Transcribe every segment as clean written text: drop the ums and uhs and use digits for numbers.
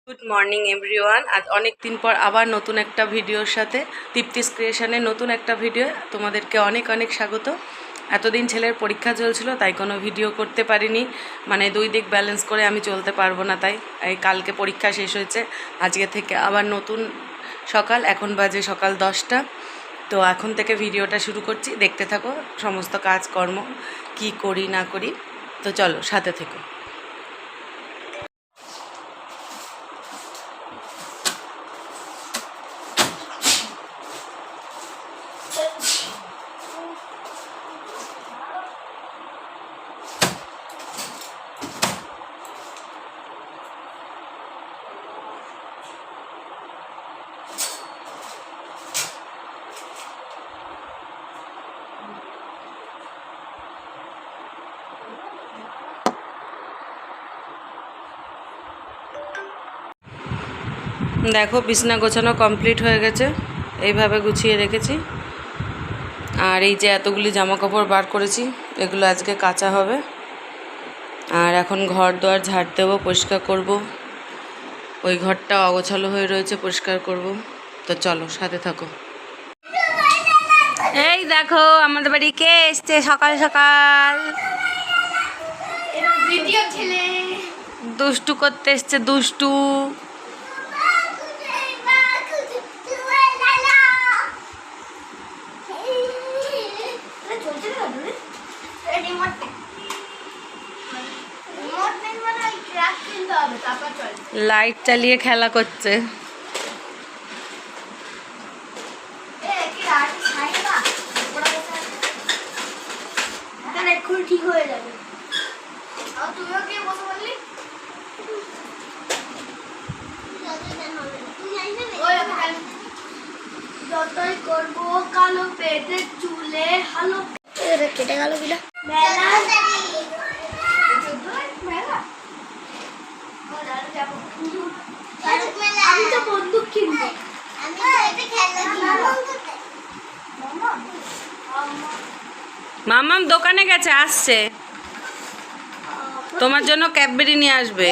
Good morning everyone. আজ অনেক দিন পর আবার নতুন একটা ভিডিওর সাথে দীপ্তিস ক্রিয়েশনের নতুন একটা ভিডিও তোমাদেরকে অনেক অনেক স্বাগত। এতদিন ছেলের পরীক্ষা চলছিল তাই কোনো ভিডিও করতে পারিনি, মানে দুই দিক ব্যালেন্স করে আমি চলতে পারবো না, তাই এই কালকে পরীক্ষা শেষ হয়েছে, আজকে থেকে আবার নতুন সকাল। এখন বাজে সকাল 10টা। তো এখন থেকে ভিডিওটা শুরু করছি, দেখতে থাকো সমস্ত কাজকর্ম কি করি না করি। তো চলো সাথে থেকো। দেখো বিছনা গোছানো কমপ্লিট হয়ে গেছে, এইভাবে গুছিয়ে রেখেছি। আর এই যে এতগুলি জামা কাপড় বার করেছি, এগুলো আজকে কাচা হবে। আর এখন ঘর দোয়ার ঝাড় দেবো, পরিষ্কার করব। ওই ঘরটা অগোছালো হয়ে রয়েছে, পরিষ্কার করব। তো চলো সাথে থাকো। এই দেখো আমাদের বাড়ি কে এসছে সকাল সকাল, দুষ্টু করতে এসছে, দুষ্টু। লাইট চালিয়ে খেলা করছে। ঠিক হয়ে যাবে। তুইও কি বসে বললি? যতই করবো কালো পেটের চুলে হালো কেটে গেল কিনা আমি তো বন্দুক কিনবো। মামাম দোকানে গেছে, আসছে, তোমার জন্য ক্যাডবেরি নিয়ে আসবে।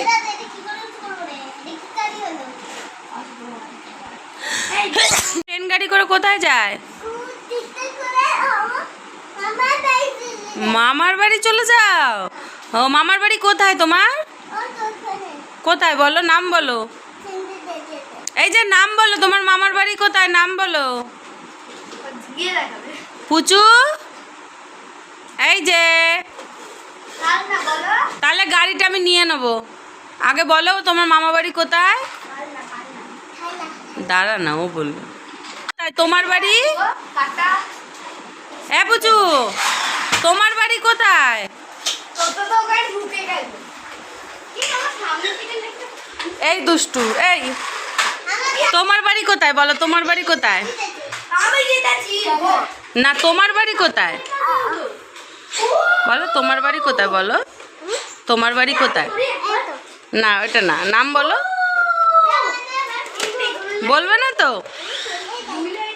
ট্রেন গাড়ি করে কোথায় যায়? মামার বাড়ি চলে যাও। ও মামার বাড়ি কোথায় তোমার? কোথায় বলো, নাম বলো। এই যে নাম বলো, তোমার মামার বাড়ি কোথায়, নাম বলো। পুচু, এই যে তাহলে গাড়িটা আমি নিয়ে নেবো, আগে বলো তোমার মামা বাড়ি কোথায়। দাঁড়া না, ও বললো তোমার বাড়ি। হ্যাঁ পুচু, তোমার বাড়ি কোথায়? এই দুষ্টু, এই তোমার বাড়ি কোথায় বলো, তোমার বাড়ি কোথায়? না তোমার বাড়ি কোথায় বলো, তোমার বাড়ি কোথায় বলো, তোমার বাড়ি কোথায়? না ওটা না, নাম বলো। বলবে না তো,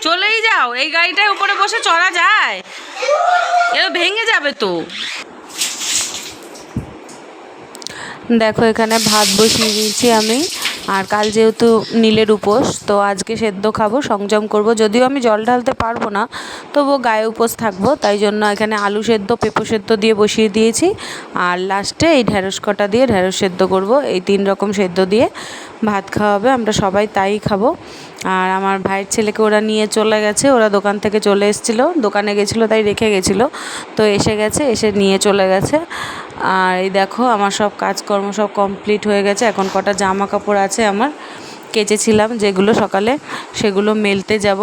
চলেই যাও। এই গাড়িটার উপরে বসে চড়া যায়? এ ভেঙে যাবে তো। দেখো এখানে ভাত বসিয়ে দিয়েছি আমি। আর কাল যেহেতু নীলের উপোস, তো আজকে সেদ্ধ খাবো, সংযম করব। যদিও আমি জল ঢালতে পারবো না, তবুও গায়ে উপোস থাকবো, তাই জন্য এখানে আলু সেদ্ধ, পেঁপো সেদ্ধ দিয়ে বসিয়ে দিয়েছি। আর লাস্টে এই ঢ্যাঁড়স কটা দিয়ে ঢ্যাঁড়স সেদ্ধ করব। এই 3 রকম সেদ্ধ দিয়ে ভাত খাওয়া হবে, আমরা সবাই তাই খাবো। আর আমার ভাইয়ের ছেলেকে ওরা নিয়ে চলে গেছে, ওরা দোকান থেকে চলে এসেছিলো, দোকানে গেছিলো তাই রেখে গেছিলো, তো এসে গেছে, এসে নিয়ে চলে গেছে। আর এই দেখো আমার সব কাজকর্ম সব কমপ্লিট হয়ে গেছে। এখন কটা জামা কাপড় আছে আমার, কেচেছিলাম যেগুলো সকালে, সেগুলো মেলতে যাব।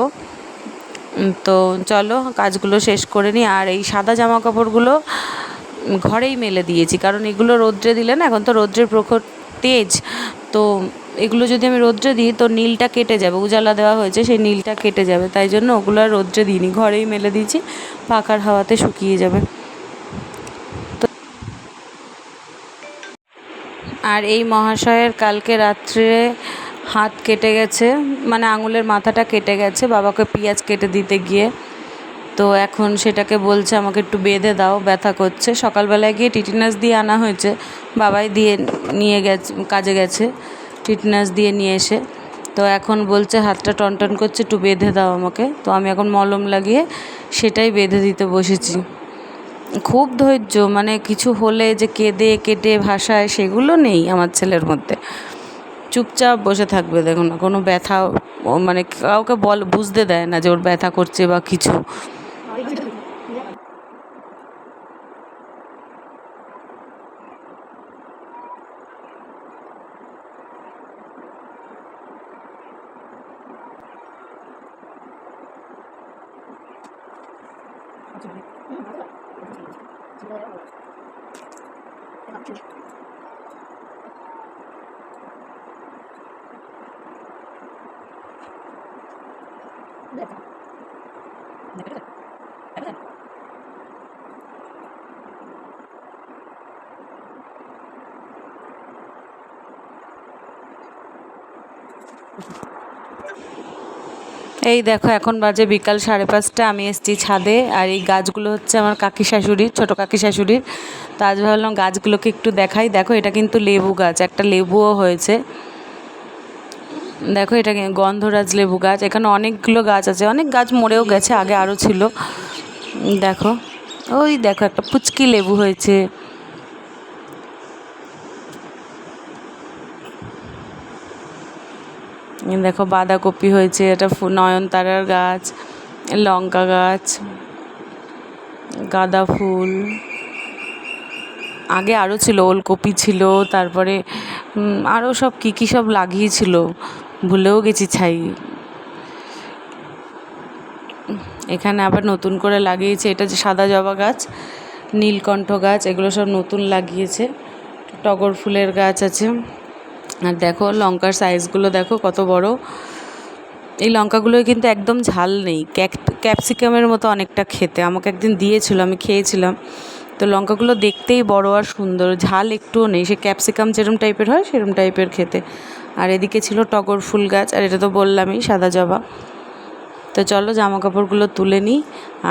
তো চলো কাজগুলো শেষ করে নিই। আর এই সাদা জামা কাপড়গুলো ঘরেই মেলে দিয়েছি, কারণ এগুলো রোদ্রে দিলে না, এখন তো রোদ্রের প্রখর তেজ, তো এগুলো যদি আমি রোদ্রে দিই তো নীলটা কেটে যাবে, উজালা দেওয়া হয়েছে, সেই নীলটা কেটে যাবে, তাই জন্য ওগুলো আর রোদ্রে দিইনি, ঘরেই মেলে দিয়েছি, পাখার হাওয়াতে শুকিয়ে যাবে। আর এই মহাশয়ের কালকে রাত্রে হাত কেটে গেছে, মানে আঙুলের মাথাটা কেটে গেছে বাবাকে পেঁয়াজ কেটে দিতে গিয়ে। তো এখন সেটাকে বলছে আমাকে একটু বেঁধে দাও, ব্যথা করছে। সকালবেলায় গিয়ে টিটিনাস দিয়ে আনা হয়েছে, বাবাই দিয়ে নিয়ে গেছে, কাজে গেছে। টিটনাস দিয়ে নিয়ে এসে। তো এখন বলছে হাতটা টনটন করছে, একটু বেঁধে দাও আমাকে। তো আমি এখন মলম লাগিয়ে সেটাই বেঁধে দিতে বসেছি। খুব ধৈর্য, মানে কিছু হলে যে কেঁদে কেটে ভাষায় সেগুলো নেই আমার ছেলের মধ্যে। চুপচাপ বসে থাকবে, দেখুন না কোনো ব্যথা, মানে কাউকে বুঝতে দেয় না যে ওর ব্যথা করছে বা কিছু। এই দেখো এখন বাজে বিকাল 5:30, আমি এসেছি ছাদে। আর এই গাছগুলো হচ্ছে আমার কাকি শাশুড়ির, ছোটো কাকি শাশুড়ির। তো আজ ভাবলাম গাছগুলোকে একটু দেখাই। দেখো এটা কিন্তু লেবু গাছ, একটা লেবুও হয়েছে। দেখো এটা গন্ধরাজ লেবু গাছ। এখানে অনেকগুলো গাছ আছে, অনেক গাছ মরেও গেছে, আগে আরও ছিল। দেখো ওই দেখো একটা পুচকি লেবু হয়েছে। দেখো বাঁধাকপি হয়েছে, এটা নয়নতারার গাছ, লঙ্কা গাছ, গাঁদা ফুল, আগে আরও ছিল, ওলকপি ছিল, তারপরে আরও সব কী সব লাগিয়েছিল, ভুলেও গেছি ছাই। এখানে আবার নতুন করে লাগিয়েছে, এটা যে সাদা জবা গাছ, নীলকণ্ঠ গাছ, এগুলো সব নতুন লাগিয়েছে। টগর ফুলের গাছ আছে। আর দেখো লঙ্কার সাইজগুলো দেখো কত বড়। এই লঙ্কাগুলোই কিন্তু একদম ঝাল নেই, ক্যাপসিকামের মতো অনেকটা খেতে। আমাকে একদিন দিয়েছিল, আমি খেয়েছিলাম। তো লঙ্কাগুলো দেখতেই বড় আর সুন্দর, ঝাল একটুও নেই, সে ক্যাপসিকাম যেরম টাইপের হয় সেরম টাইপের খেতে। আর এদিকে ছিল টগর ফুল গাছ, আর এটা তো বললামই সাদা জবা। তো চলো জামা কাপড়গুলো তুলে নিই।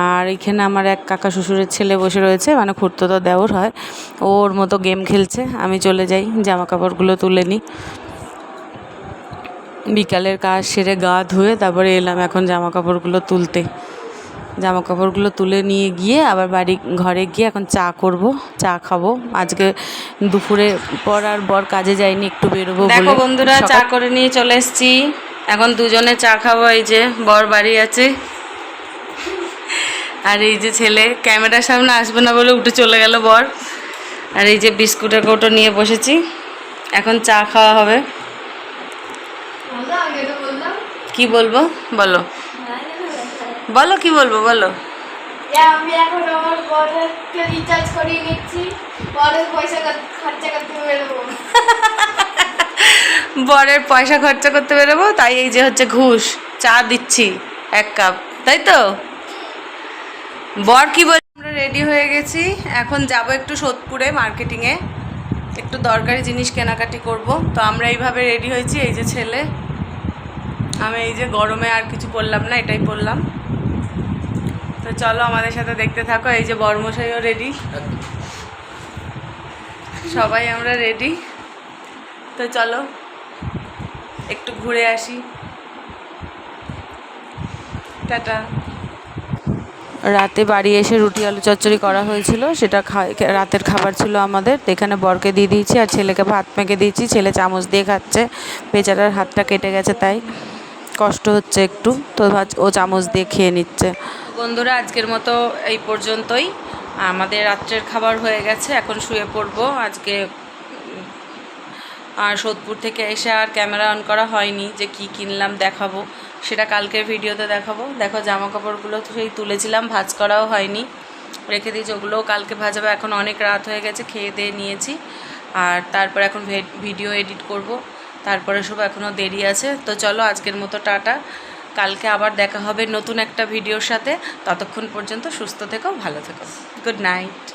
আর এখানে আমার এক কাকা শ্বশুরের ছেলে বসে রয়েছে, মানে খুড়তুতো দেওর হয়, ওর মতো গেম খেলছে। আমি চলে যাই জামা কাপড়গুলো তুলে নিই। বিকালের কাজ সেরে গা ধুয়ে তারপরে এলাম এখন জামা কাপড়গুলো তুলতে। জামা কাপড়গুলো তুলে নিয়ে গিয়ে আবার ঘরে গিয়ে এখন চা করব, চা খাবো। আজকে দুপুরে পর আর বর কাজে যায়নি, একটু বেরোবো বলে। দেখো বন্ধুরা, চা করে নিয়ে চলে এসেছি, এখন দুজনে চা খাবো। এই যে বর বাড়ি আছে, আর এই যে ছেলে ক্যামেরার সামনে আসবে না বলে উঠে চলে গেল বর। আর এই যে বিস্কুটের কৌটো নিয়ে বসেছি, এখন চা খাওয়া হবে। কি বলবো বলো, বলো কি বলবো বলো। আমি এখন আমার বরেরকে রিচার্জ করিয়ে নিচ্ছি, বরের পয়সা খরচা করতে বেরোবো। বরের পয়সা খরচা করতে বেরোবো, তাই এই যে হচ্ছে ঘুষ, চা দিচ্ছি 1 কাপ, তাই তো। বর কি বল, আমরা রেডি হয়ে গেছি, এখন যাব একটু সোদপুরে মার্কেটিংয়ে, একটু দরকারি জিনিস কেনাকাটি করব। তো আমরা এইভাবে রেডি হয়েছি, এই যে ছেলে, আমি এই যে গরমে আর কিছু পরলাম না, এটাই পরলাম। তো চলো আমাদের সাথে দেখতে থাকো। এই যে বরমশাইও রেডি, সবাই আমরা রেডি। তো চলো একটু ঘুরে আসি, টাটা। রাতে বাড়ি এসে রুটি আলু চচ্চড়ি করা হয়েছিল, সেটা রাতের খাবার ছিল আমাদের। এখানে বরকে দিয়ে দিয়েছি আর ছেলেকে ভাত মেখে দিয়েছি। ছেলে চামচ দিয়ে খাচ্ছে, বেচারার হাতটা কেটে গেছে তাই কষ্ট হচ্ছে একটু, তো ও চামচ দিয়ে খেয়ে নিচ্ছে। বন্ধুরা আজকের মতো এই পর্যন্তই, আমাদের রাত্রের খাবার হয়ে গেছে, এখন শুয়ে পড়বো। আজকে আর সোদপুর থেকে এসে আর ক্যামেরা অন করা হয়নি, যে কি কিনলাম দেখাবো সেটা কালকের ভিডিওতে দেখাবো। দেখো জামা কাপড়গুলো তো সেই তুলেছিলাম, ভাঁজ করাও হয়নি, রেখে দিয়েছি, ওগুলোও কালকে ভাজাবো। এখন অনেক রাত হয়ে গেছে, খেয়ে দিয়ে নিয়েছি, আর তারপর এখন ভিডিও এডিট করব, তারপরে সব এখনও দেরি আছে। তো চলো আজকের মতো টাটা, কালকে আবার দেখা হবে নতুন একটা ভিডিওর সাথে। ততক্ষণ পর্যন্ত সুস্থ থেকো, ভালো থেকো, গুড নাইট।